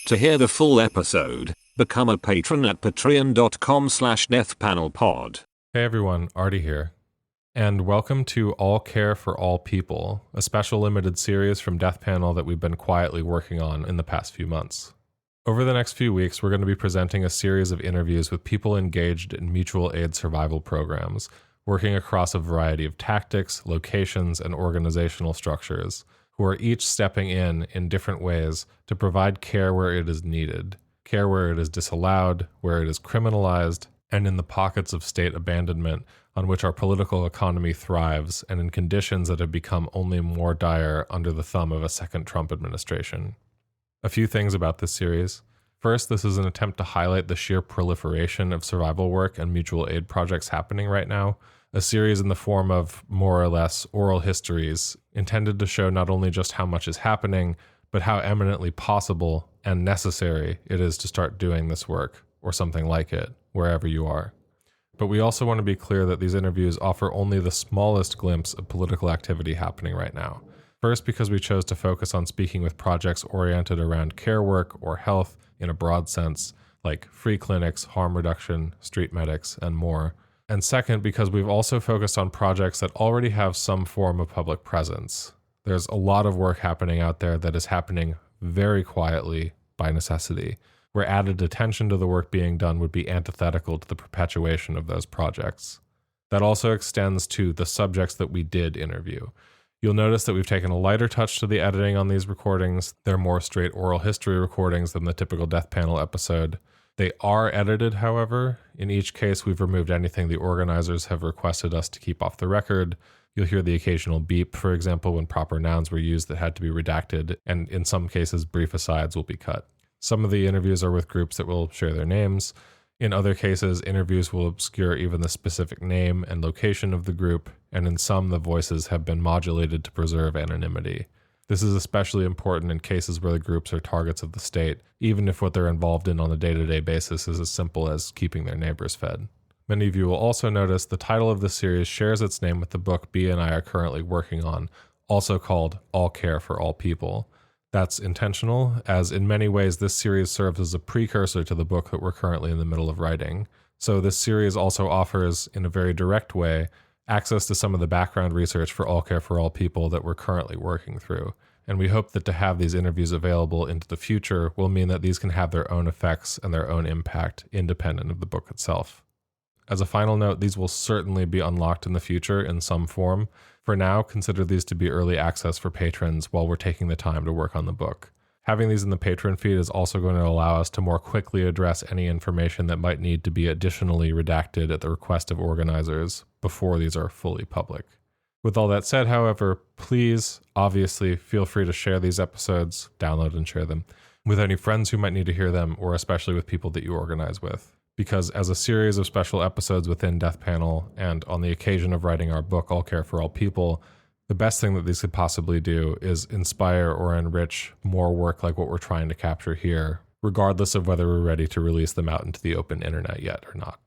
To hear the full episode, become a patron at patreon.com/deathpanelpod. Hey everyone, Artie here. And welcome to All Care for All People, a special limited series from Death Panel that we've been quietly working on in the past few months. Over the next few weeks, we're going to be presenting a series of interviews with people engaged in mutual aid survival programs, working across a variety of tactics, locations, and organizational structures, who are each stepping in different ways to provide care where it is needed, care where it is disallowed, where it is criminalized, and in the pockets of state abandonment on which our political economy thrives and in conditions that have become only more dire under the thumb of a second Trump administration. A few things about this series. First, this is an attempt to highlight the sheer proliferation of survival work and mutual aid projects happening right now, a series in the form of more or less oral histories intended to show not only just how much is happening, but how eminently possible and necessary it is to start doing this work, or something like it, wherever you are. But we also want to be clear that these interviews offer only the smallest glimpse of political activity happening right now. First, because we chose to focus on speaking with projects oriented around care work or health in a broad sense, like free clinics, harm reduction, street medics, and more. And second, because we've also focused on projects that already have some form of public presence. There's a lot of work happening out there that is happening very quietly by necessity, where added attention to the work being done would be antithetical to the perpetuation of those projects. That also extends to the subjects that we did interview. You'll notice that we've taken a lighter touch to the editing on these recordings. They're more straight oral history recordings than the typical Death Panel episode. They are edited, however. In each case, we've removed anything the organizers have requested us to keep off the record. You'll hear the occasional beep, for example, when proper nouns were used that had to be redacted, and in some cases, brief asides will be cut. Some of the interviews are with groups that will share their names. In other cases, interviews will obscure even the specific name and location of the group, and in some, the voices have been modulated to preserve anonymity. This is especially important in cases where the groups are targets of the state, even if what they're involved in on a day-to-day basis is as simple as keeping their neighbors fed. Many of you will also notice the title of the series shares its name with the book B and I are currently working on, also called All Care for All People. That's intentional, as in many ways this series serves as a precursor to the book that we're currently in the middle of writing. So this series also offers, in a very direct way, access to some of the background research for All Care for All People that we're currently working through. And we hope that to have these interviews available into the future will mean that these can have their own effects and their own impact independent of the book itself. As a final note, these will certainly be unlocked in the future in some form. For now, consider these to be early access for patrons while we're taking the time to work on the book. Having these in the patron feed is also going to allow us to more quickly address any information that might need to be additionally redacted at the request of organizers before these are fully public. With all that said, however, please, obviously, feel free to share these episodes, download and share them, with any friends who might need to hear them, or especially with people that you organize with. Because as a series of special episodes within Death Panel, and on the occasion of writing our book, All Care for All People, the best thing that these could possibly do is inspire or enrich more work like what we're trying to capture here, regardless of whether we're ready to release them out into the open internet yet or not.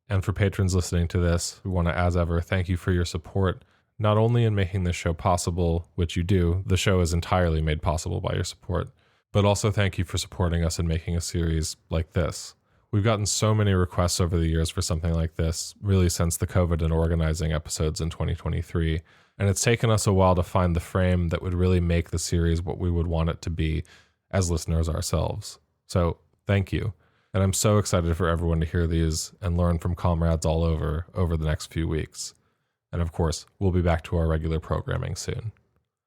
And for patrons listening to this, we want to, as ever, thank you for your support, not only in making this show possible, which you do, the show is entirely made possible by your support, but also thank you for supporting us in making a series like this. We've gotten so many requests over the years for something like this, really since the COVID and organizing episodes in 2023, and it's taken us a while to find the frame that would really make the series what we would want it to be as listeners ourselves. So thank you. And I'm so excited for everyone to hear these and learn from comrades all over the next few weeks. And of course, we'll be back to our regular programming soon.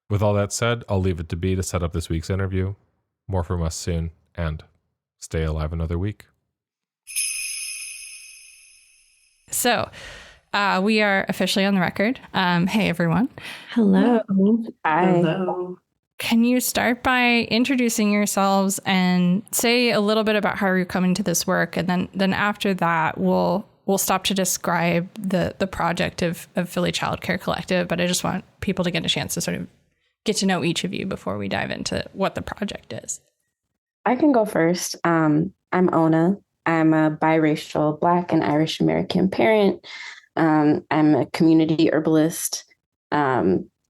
With all that said, I'll leave it to B to set up this week's interview. More from us soon, and stay alive another week. So, we are officially on the record. Hey, everyone. Hello. Hi. Hello. Can you start by introducing yourselves and say a little bit about how you're coming to this work? And then after that, we'll stop to describe the project of Philly Childcare Collective. But I just want people to get a chance to sort of get to know each of you before we dive into what the project is. I can go first. I'm Ona. I'm a biracial Black and Irish American parent. I'm a community herbalist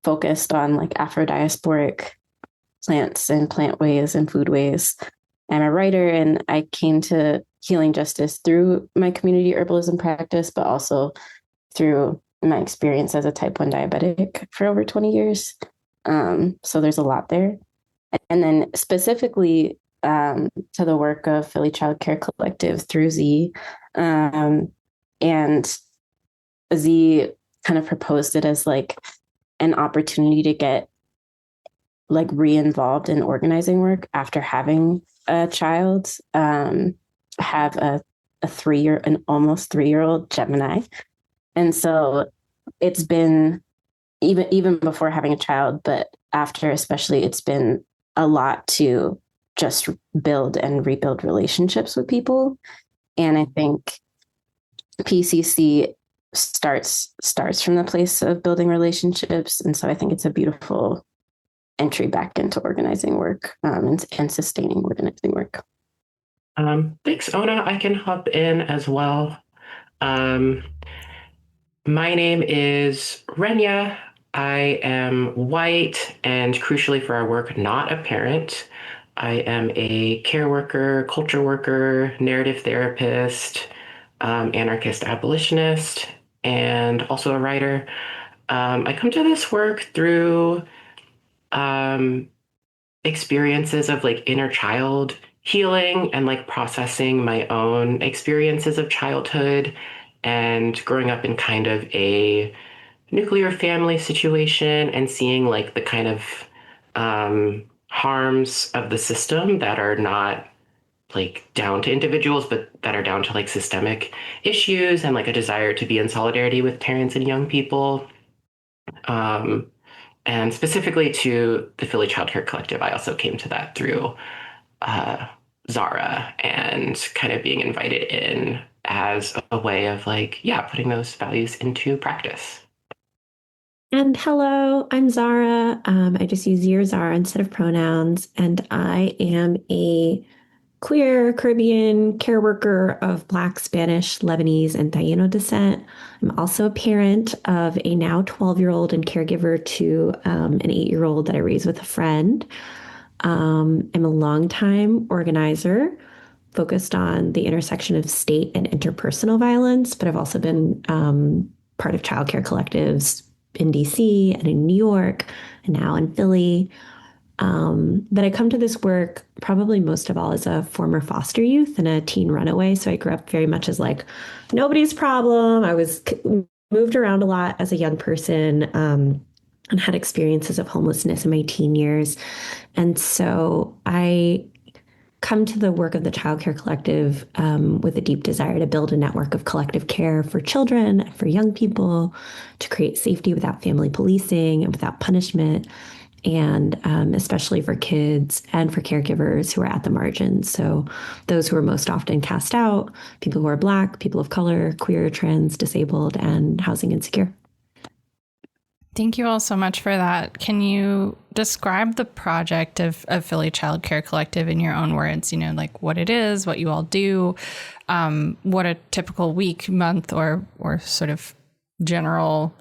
focused on like Afro-diasporic plants and plant ways and food ways. I'm a writer, and I came to healing justice through my community herbalism practice, but also through my experience as a type 1 diabetic for over 20 years. So there's a lot there. And then specifically to the work of Philly Childcare Collective through Z. And Z kind of proposed it as like an opportunity to get like re-involved in organizing work after having a child. Have an almost 3-year-old Gemini. And so it's been even before having a child, but after especially, it's been a lot to just build and rebuild relationships with people. And I think PCC starts from the place of building relationships. And so I think it's a beautiful entry back into organizing work and sustaining organizing work. Thanks, Ona. I can hop in as well. My name is Renya. I am white and, crucially for our work, not a parent. I am a care worker, culture worker, narrative therapist, anarchist abolitionist, and also a writer. I come to this work through experiences of like inner child healing and like processing my own experiences of childhood and growing up in kind of a nuclear family situation and seeing like the kind of harms of the system that are not like down to individuals, but that are down to like systemic issues and like a desire to be in solidarity with parents and young people. And specifically to the Philly Childcare Collective, I also came to that through Zara and kind of being invited in as a way of like, yeah, putting those values into practice. And hello, I'm Zara. I just use your Zara instead of pronouns, and I am a queer Caribbean care worker of Black, Spanish, Lebanese, and Taino descent. I'm also a parent of a now 12-year-old and caregiver to an 8-year-old that I raised with a friend. I'm a longtime organizer focused on the intersection of state and interpersonal violence, but I've also been part of childcare collectives in DC and in New York and now in Philly. But I come to this work probably most of all as a former foster youth and a teen runaway. So I grew up very much as like nobody's problem. I was moved around a lot as a young person and had experiences of homelessness in my teen years. And so I come to the work of the Child Care Collective with a deep desire to build a network of collective care for children and for young people, to create safety without family policing and without punishment, and especially for kids and for caregivers who are at the margins. So those who are most often cast out, people who are Black, people of color, queer, trans, disabled, and housing insecure. Thank you all so much for that. Can you describe the project of Philly Childcare Collective in your own words? You know, like what it is, what you all do, what a typical week, month, or sort of general,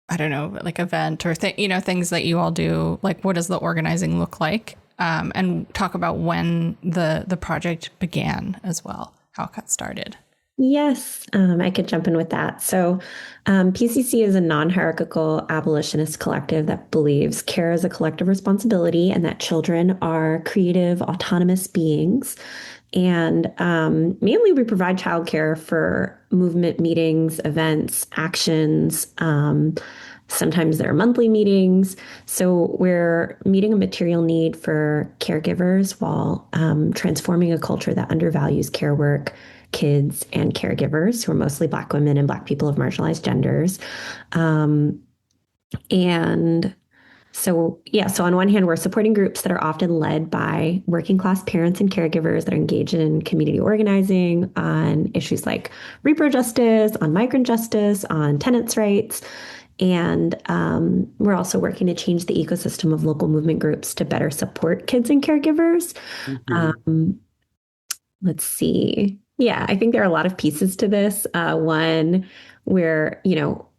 I don't know, like event or things that you all do. Like, what does the organizing look like? And talk about when the project began as well, how it got started. Yes, I could jump in with that. So PCC is a non-hierarchical abolitionist collective that believes care is a collective responsibility and that children are creative, autonomous beings. And mainly we provide childcare for movement meetings, events, actions. Sometimes there are monthly meetings. So we're meeting a material need for caregivers while transforming a culture that undervalues care work, kids, and caregivers who are mostly Black women and Black people of marginalized genders. So on one hand, we're supporting groups that are often led by working class parents and caregivers that are engaged in community organizing on issues like repro justice, on migrant justice, on tenants' rights. And we're also working to change the ecosystem of local movement groups to better support kids and caregivers. Mm-hmm. Let's see. Yeah, I think there are a lot of pieces to this. One where,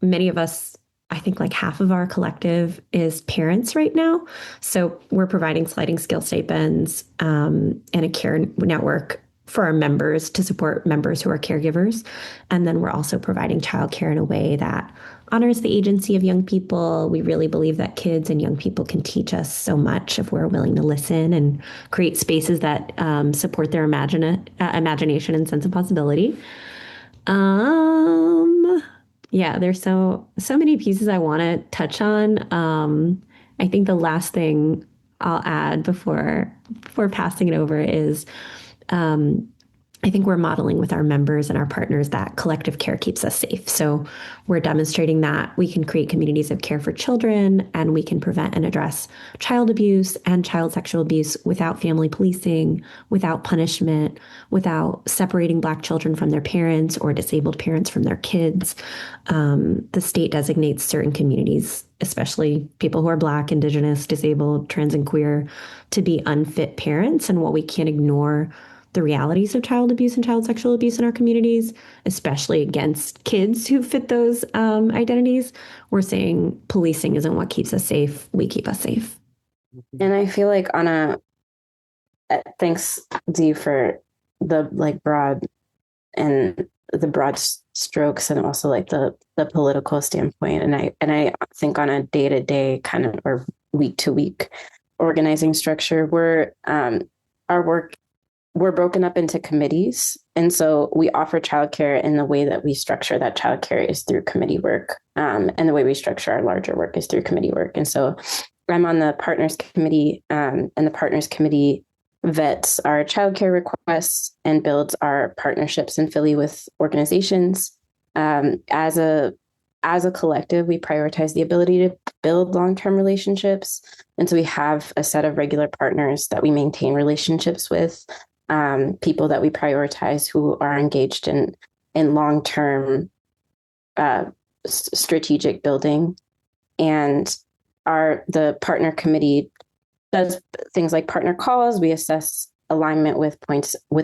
many of us I think like half of our collective is parents right now. So we're providing sliding scale stipends and a care network for our members to support members who are caregivers. And then we're also providing childcare in a way that honors the agency of young people. We really believe that kids and young people can teach us so much if we're willing to listen and create spaces that support their imagination and sense of possibility. Yeah, there's so many pieces I want to touch on. I think the last thing I'll add before passing it over is I think we're modeling with our members and our partners that collective care keeps us safe. So we're demonstrating that we can create communities of care for children, and we can prevent and address child abuse and child sexual abuse without family policing, without punishment, without separating Black children from their parents or disabled parents from their kids. The state designates certain communities, especially people who are Black, Indigenous, disabled, trans, and queer, to be unfit parents. And while we can't ignore the realities of child abuse and child sexual abuse in our communities, especially against kids who fit those identities, we're saying policing isn't what keeps us safe. We keep us safe. And I feel like thanks, Dee, for the broad strokes and also like the political standpoint. And I think on a day-to-day kind of or week-to-week organizing structure, we're broken up into committees. And so we offer childcare, and the way that we structure that childcare is through committee work. And the way we structure our larger work is through committee work. And so I'm on the partners committee, and the partners committee vets our childcare requests and builds our partnerships in Philly with organizations. As a collective, we prioritize the ability to build long-term relationships. And so we have a set of regular partners that we maintain relationships with, people that we prioritize who are engaged in long-term strategic building. And the partner committee does things like partner calls. We assess alignment with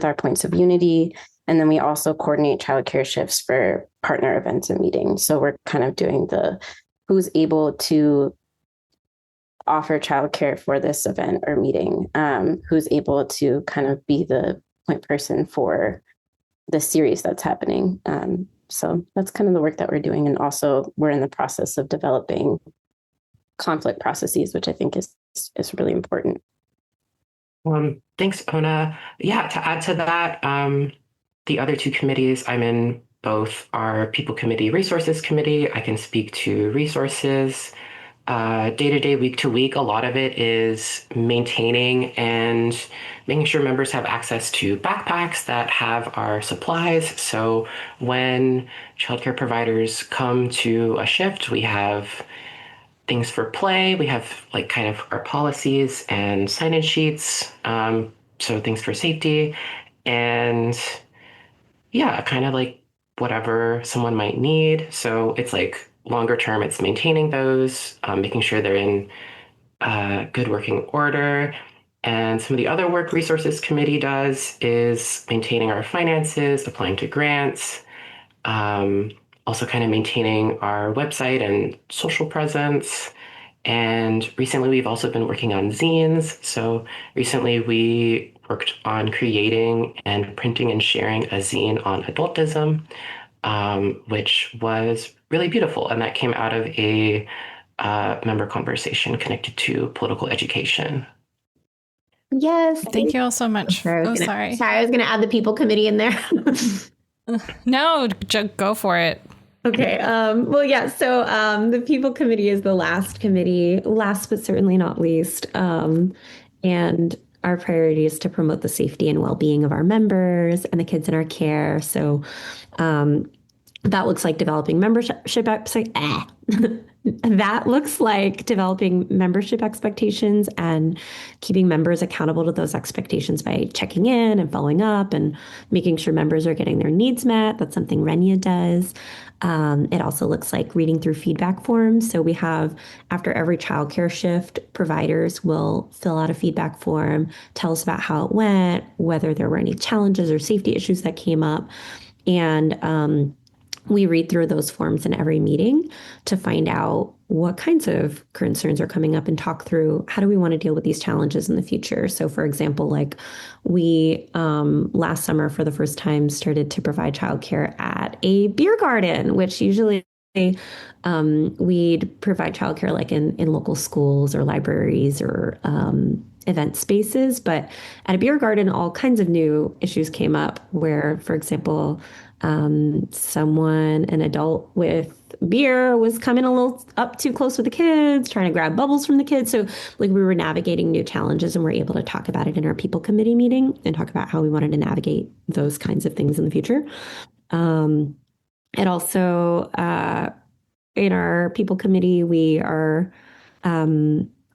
our points of unity. And then we also coordinate childcare shifts for partner events and meetings. So we're kind of doing who's able to offer childcare for this event or meeting, who's able to kind of be the point person for the series that's happening. So that's kind of the work that we're doing. And also we're in the process of developing conflict processes, which I think is really important. Thanks, Ona. Yeah, to add to that, the other two committees, I'm in both our People Committee Resources Committee. I can speak to resources. Day-to-day, week-to-week, a lot of it is maintaining and making sure members have access to backpacks that have our supplies. So when childcare providers come to a shift, we have things for play. We have like kind of our policies and sign-in sheets. So things for safety, and yeah, kind of like whatever someone might need. So it's like longer term, it's maintaining those, making sure they're in good working order. And some of the other work Resources Committee does is maintaining our finances, applying to grants, also kind of maintaining our website and social presence. And recently we've also been working on zines. So recently we worked on creating and printing and sharing a zine on adultism, which was really beautiful. And that came out of a member conversation connected to political education. Yes. Thank you all so much. Sorry, I was going to add the People Committee in there. No, go for it. Okay. Well, yeah. So the People Committee is the last committee, last but certainly not least. And our priority is to promote the safety and well-being of our members and the kids in our care. So that looks like developing that looks like developing membership expectations and keeping members accountable to those expectations by checking in and following up and making sure members are getting their needs met. That's something Renya does. It also looks like reading through feedback forms. So we have, after every childcare shift, providers will fill out a feedback form, tell us about how it went, whether there were any challenges or safety issues that came up. And we read through those forms in every meeting to find out what kinds of concerns are coming up and talk through how do we want to deal with these challenges in the future. So for example, like we last summer for the first time started to provide childcare at a beer garden, which usually we'd provide childcare like in local schools or libraries or event spaces. But at a beer garden, all kinds of new issues came up where, for example, an adult with beer was coming a little up too close with the kids, trying to grab bubbles from the kids. So like we were navigating new challenges and we're able to talk about it in our people committee meeting and talk about how we wanted to navigate those kinds of things in the future. It also, in our people committee, we are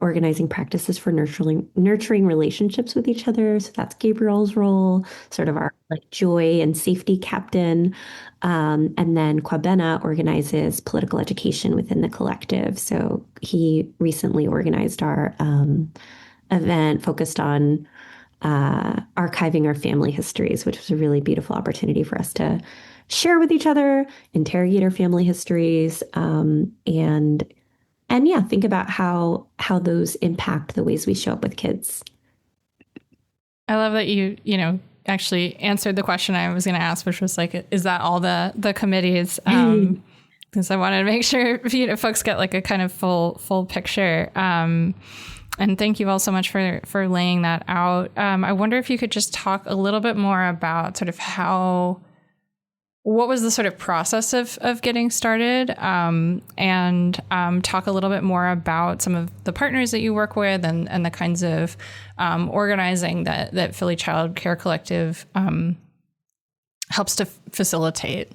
organizing practices for nurturing relationships with each other. So that's Gabriel's role, sort of our like joy and safety captain. And then Kwabena organizes political education within the collective. So he recently organized our event focused on archiving our family histories, which was a really beautiful opportunity for us to share with each other, interrogate our family histories, and yeah, think about how those impact the ways we show up with kids. I love that you actually answered the question I was going to ask, which was like, is that all the committees? Because I wanted to make sure folks get like a kind of full picture. And thank you all so much for laying that out. I wonder if you could just talk a little bit more about sort of what was the sort of process of getting started, and talk a little bit more about some of the partners that you work with and the kinds of organizing that Philly Childcare Collective helps to facilitate.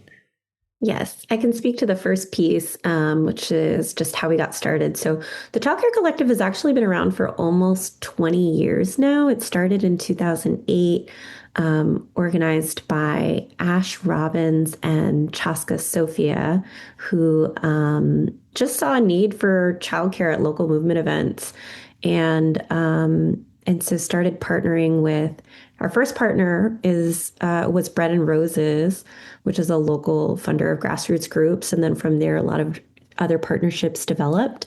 Yes, I can speak to the first piece, which is just how we got started. So the Childcare Collective has actually been around for almost 20 years now. It started in 2008. Organized by Ash Robbins and Chaska Sophia, who just saw a need for childcare at local movement events, and so started partnering with. Our first partner was Bread and Roses, which is a local funder of grassroots groups, and then from there a lot of other partnerships developed.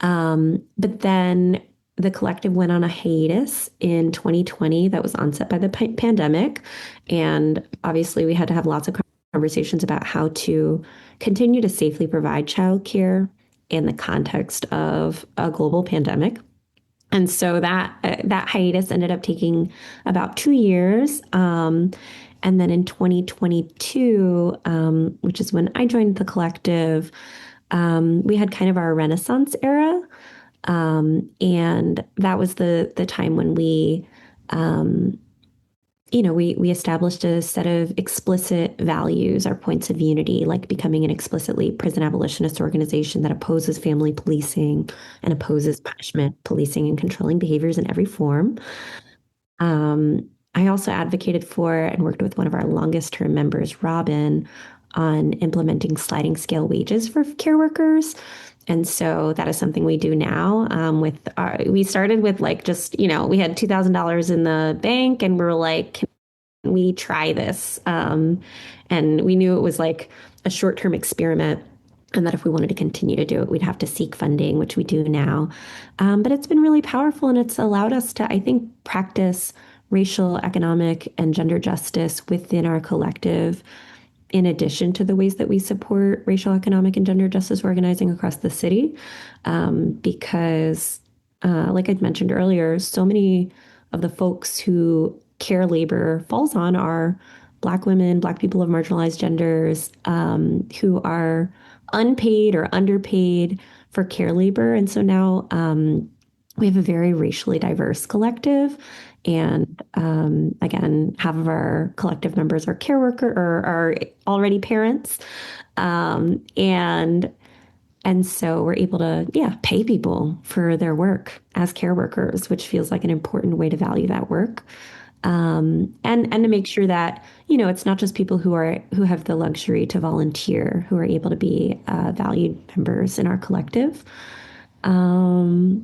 But then the collective went on a hiatus in 2020 that was onset by the pandemic. And obviously we had to have lots of conversations about how to continue to safely provide childcare in the context of a global pandemic. And so that hiatus ended up taking about 2 years. And then in 2022, which is when I joined the collective, we had kind of our Renaissance era. And that was the time when we established a set of explicit values, our points of unity, like becoming an explicitly prison abolitionist organization that opposes family policing and opposes punishment, policing, and controlling behaviors in every form. I also advocated for and worked with one of our longest term members, Robin, on implementing sliding scale wages for care workers. And so that is something we do now. We started with like just, we had $2,000 in the bank and we were like, can we try this? And we knew it was like a short-term experiment and that if we wanted to continue to do it, we'd have to seek funding, which we do now. But it's been really powerful and it's allowed us to, I think, practice racial, economic, and gender justice within our collective in addition to the ways that we support racial, economic, and gender justice organizing across the city. Because, like I'd mentioned earlier, so many of the folks who care labor falls on are Black women, Black people of marginalized genders, who are unpaid or underpaid for care labor. And so now we have a very racially diverse collective. And again, half of our collective members are care worker or are already parents. And so we're able to, pay people for their work as care workers, which feels like an important way to value that work. And to make sure that, it's not just people who have the luxury to volunteer, who are able to be valued members in our collective. So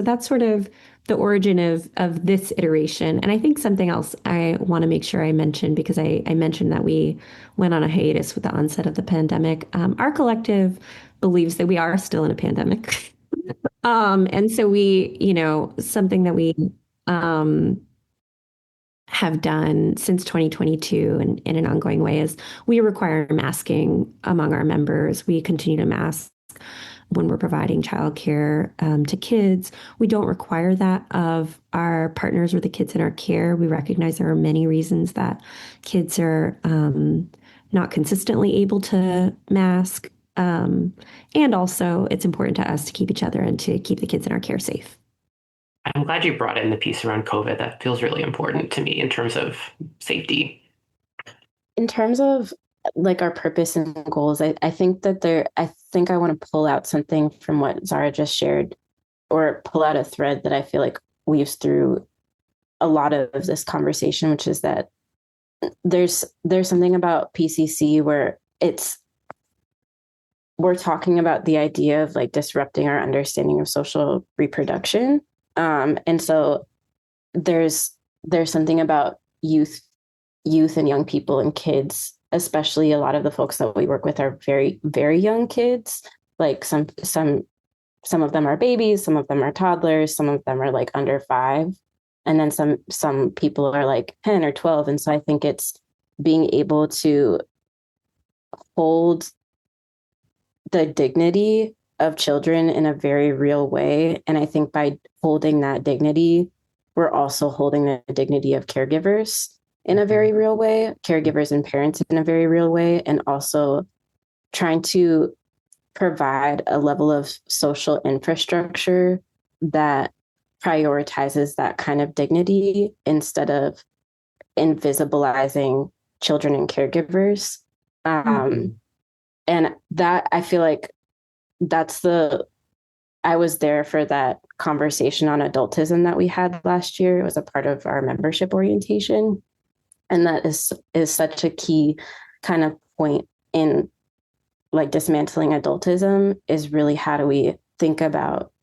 that's sort of the origin of this iteration. And I think something else I want to make sure I mention, because I mentioned that we went on a hiatus with the onset of the pandemic. Our collective believes that we are still in a pandemic. And so we, something that we have done since 2022 and in an ongoing way is we require masking among our members. We continue to mask when we're providing childcare to kids. We don't require that of our partners or the kids in our care. We recognize there are many reasons that kids are not consistently able to mask. And also, it's important to us to keep each other and to keep the kids in our care safe. I'm glad you brought in the piece around COVID. That feels really important to me in terms of safety. In terms of like our purpose and goals, I think I want to pull out something from what Zara just shared, or pull out a thread that I feel like weaves through a lot of this conversation, which is that there's something about PCC where we're talking about the idea of like disrupting our understanding of social reproduction. And so there's something about youth and young people and kids, especially a lot of the folks that we work with are very, very young kids. Like some of them are babies, some of them are toddlers, some of them are like under 5. And then some people are like 10 or 12. And so I think it's being able to hold the dignity of children in a very real way. And I think by holding that dignity, we're also holding the dignity of caregivers in a very real way, caregivers and parents in a very real way, and also trying to provide a level of social infrastructure that prioritizes that kind of dignity instead of invisibilizing children and caregivers. And that, I feel like I was there for that conversation on adultism that we had last year. It was a part of our membership orientation. And that is such a key kind of point in like dismantling adultism, is really how do we think about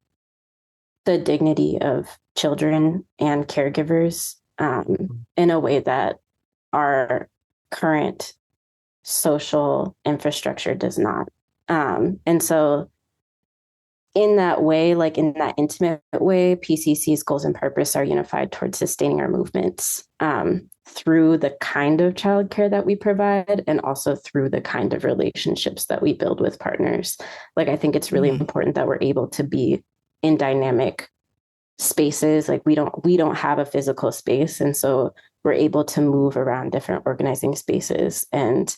the dignity of children and caregivers in a way that our current social infrastructure does not. And so in that way, like in that intimate way, PCC's goals and purpose are unified towards sustaining our movements through the kind of childcare that we provide, and also through the kind of relationships that we build with partners. Like, I think it's really important that we're able to be in dynamic spaces. Like we don't have a physical space. And so we're able to move around different organizing spaces and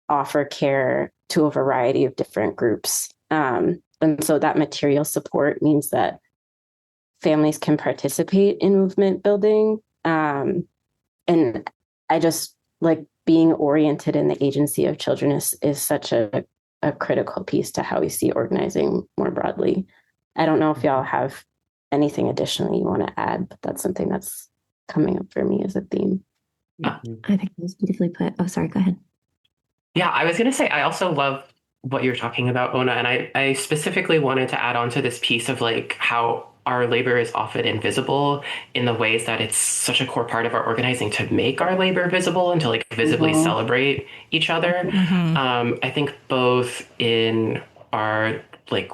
offer care to a variety of different groups. And so that material support means that families can participate in movement building. And I just like being oriented in the agency of children is such a critical piece to how we see organizing more broadly. I don't know if y'all have anything additionally you want to add, but that's something that's coming up for me as a theme. I think it was beautifully put. Oh, sorry, go ahead. Yeah, I was going to say, I also love what you're talking about, Ona, and I specifically wanted to add on to this piece of like how our labor is often invisible in the ways that it's such a core part of our organizing to make our labor visible and to like visibly celebrate each other. I think both in our like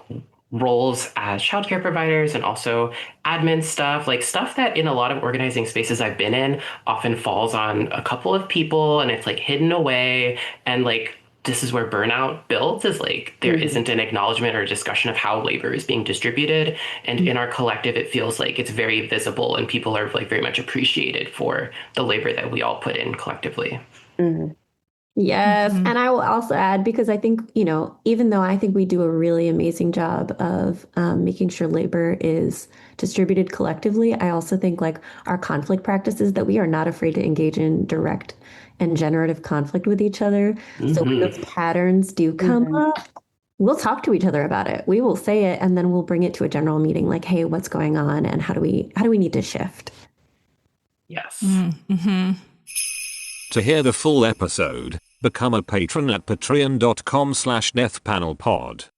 roles as childcare providers and also admin stuff, like stuff that in a lot of organizing spaces I've been in often falls on a couple of people and it's like hidden away. And like, this is where burnout builds, is like there isn't an acknowledgement or discussion of how labor is being distributed. And in our collective, it feels like it's very visible and people are like very much appreciated for the labor that we all put in collectively. Yes. And I will also add, because I think, even though I think we do a really amazing job of making sure labor is distributed collectively, I also think like our conflict practices, that we are not afraid to engage in direct and generative conflict with each other. So when those patterns do come up, we'll talk to each other about it. We will say it, and then we'll bring it to a general meeting like, hey, what's going on? And how do we need to shift? Yes. To hear the full episode, become a patron at patreon.com/deathpanelpod.